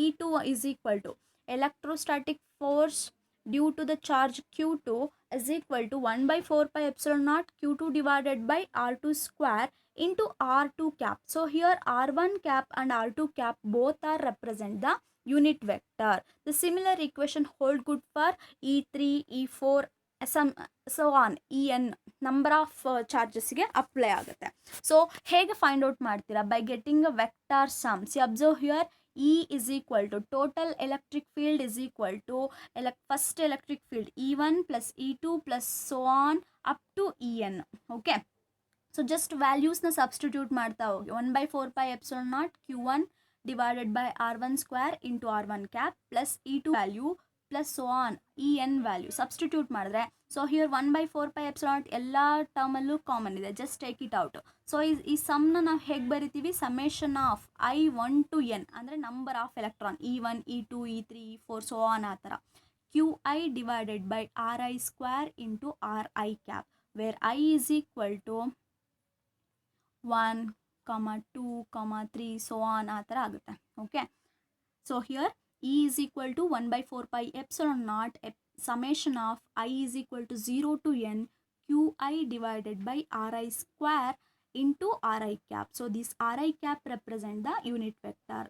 E2 is equal to electrostatic force due to the charge q2 is equal to 1/4πε0 q2 divided by r2 square into r2 cap. So here r1 cap and r2 cap both are represent the unit vector. The similar equation hold good for E3, E4, so on, en number of ಚಾರ್ಜಸ್ಗೆ apply ಆಗುತ್ತೆ. So ಹೇಗೆ find out ಮಾಡ್ತೀರಾ? By getting a vector sum. See observe here E is equal to total electric field is equal to first electric field E1 plus E2 plus so on up to En. Okay. So just values na substitute ಮಾಡ್ತಾ ಹೋಗಿ 1/4πε0 q1 divided by r1 square into r1 cap plus e2 value plus so on en value substitute ಮಾಡಿದ್ರೆ so here 1/4πε0 ಎಲ್ಲ term ಅಲ್ಲೂ common ಇದೆ, just take it out. So ಈ sum ನ ನಾವು ಹೇಗೆ ಬರಿತೀವಿ, summation of i1 to n ಅಂದ್ರೆ number of electron e1 e2 e3 e4 so on ಆ ಥರ qi divided by ri square into ri cap where i is equal to 1, 2, 3 so on ಆ ಥರ ಆಗುತ್ತೆ. Okay, so here E is equal to 1/4πε0 summation of I is equal to 0 to n qi divided by ri square into ri cap. So this ri cap represent the unit vector.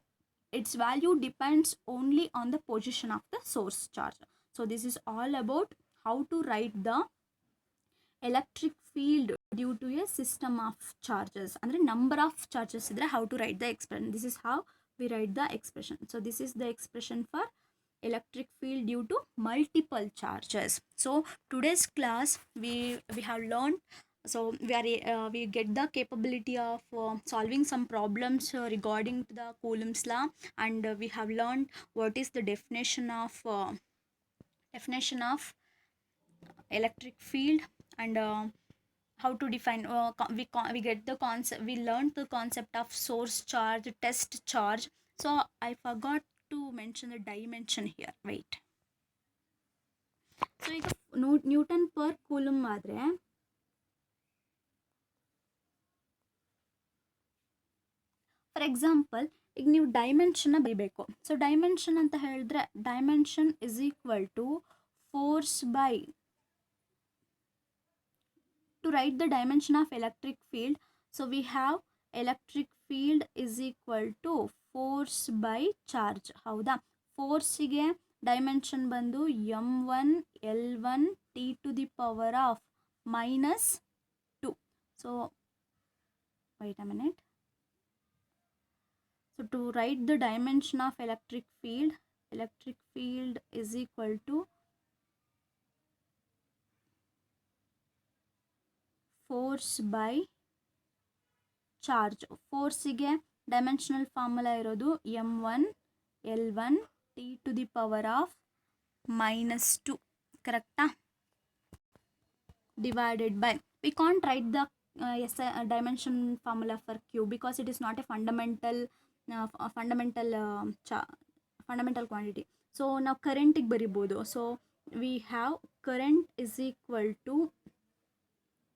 Its value depends only on the position of the source charge. So this is all about how to write the electric field due to a system of charges. Andre number of charges idre how to write the expression. This is how we write the expression. So this is the expression for electric field due to multiple charges. So today's class we have learned, so we get the capability of solving some problems regarding to the Coulomb's law, and we have learned what is the definition of electric field, and how to define we get the concept, we learned the concept of source charge, test charge. So I forgot to mention the dimension here. Wait. So ಈಗ newton per coulomb ಆದರೆ for example ಈಗ ನೀವು ಡೈಮೆನ್ಷನ್ನ ಬರೀಬೇಕು. So dimension ಅಂತ ಹೇಳಿದ್ರೆ dimension is equal to force by, to write the dimension of electric field, so we have electric field is equal to force by charge. ಹೌದಾ, ಫೋರ್ಸಿಗೆ dimension ಬಂದು m1 l1 t to the power of -2. so wait a minute. So to write the dimension of electric field is equal to force by charge. ಫೋರ್ಸಿಗೆ dimensional formula ಇರೋದು m1 l1 t to the power of -2, ಕರೆಕ್ಟಾ? Divided by, we can't write the dimension formula for q because it is not a fundamental quantity. So ನಾವು ಕರೆಂಟಿಗೆ ಬರಿಬೋದು. So we have current is equal to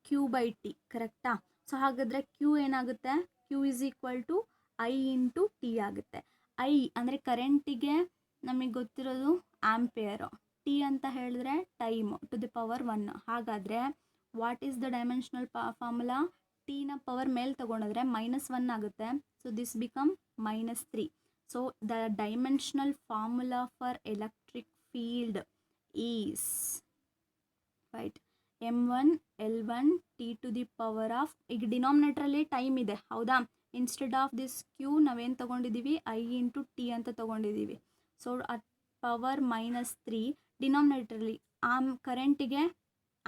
q by t, ಕರೆಕ್ಟಾ? So ಹಾಗಾದರೆ q ಏನಾಗುತ್ತೆ, q is equal to I into t ಆಗುತ್ತೆ. I ಅಂದರೆ ಕರೆಂಟಿಗೆ ನಮಗೆ ಗೊತ್ತಿರೋದು ಆಂಪಿಯರು, T ಅಂತ ಹೇಳಿದ್ರೆ ಟೈಮ್ ಟು ದಿ ಪವರ್ 1. ಹಾಗಾದರೆ what is the dimensional formula, ಟಿನ ಪವರ್ ಮೇಲೆ ತಗೊಂಡಿದ್ರೆ -1 ಆಗುತ್ತೆ. So this become -3. So the dimensional formula for electric field is right m1 l1 t to the power of, ಈಗ ಡಿನಾಮಿನೇಟ್ರಲ್ಲಿ ಟೈಮ್ ಇದೆ, ಹೌದಾ? ಇನ್ಸ್ಟೆಡ್ ಆಫ್ ದಿಸ್ ಕ್ಯೂ ನಾವೇನು ತೊಗೊಂಡಿದ್ದೀವಿ, I ಇಂಟು ಟಿ ಅಂತ ತೊಗೊಂಡಿದ್ದೀವಿ. ಸೊ ಅಟ್ ಪವರ್ -3 ಡಿನಾಮಿನೇಟ್ರಲ್ಲಿ ಕರೆಂಟಿಗೆ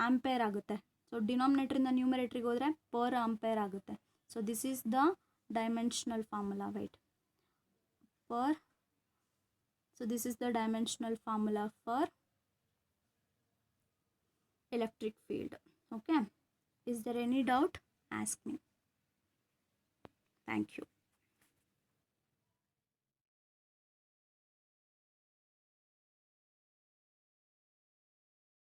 ಆಂಪೇರ್ ಆಗುತ್ತೆ. So ಡಿನಾಮಿನೇಟ್ರಿಂದ ನ್ಯೂಮರೇಟ್ರಿಗೆ ಹೋದರೆ per ampere ಆಗುತ್ತೆ. So this is the dimensional formula. White per, so this is the dimensional formula for electric field. Okay, is there any doubt? Ask me. Thank you.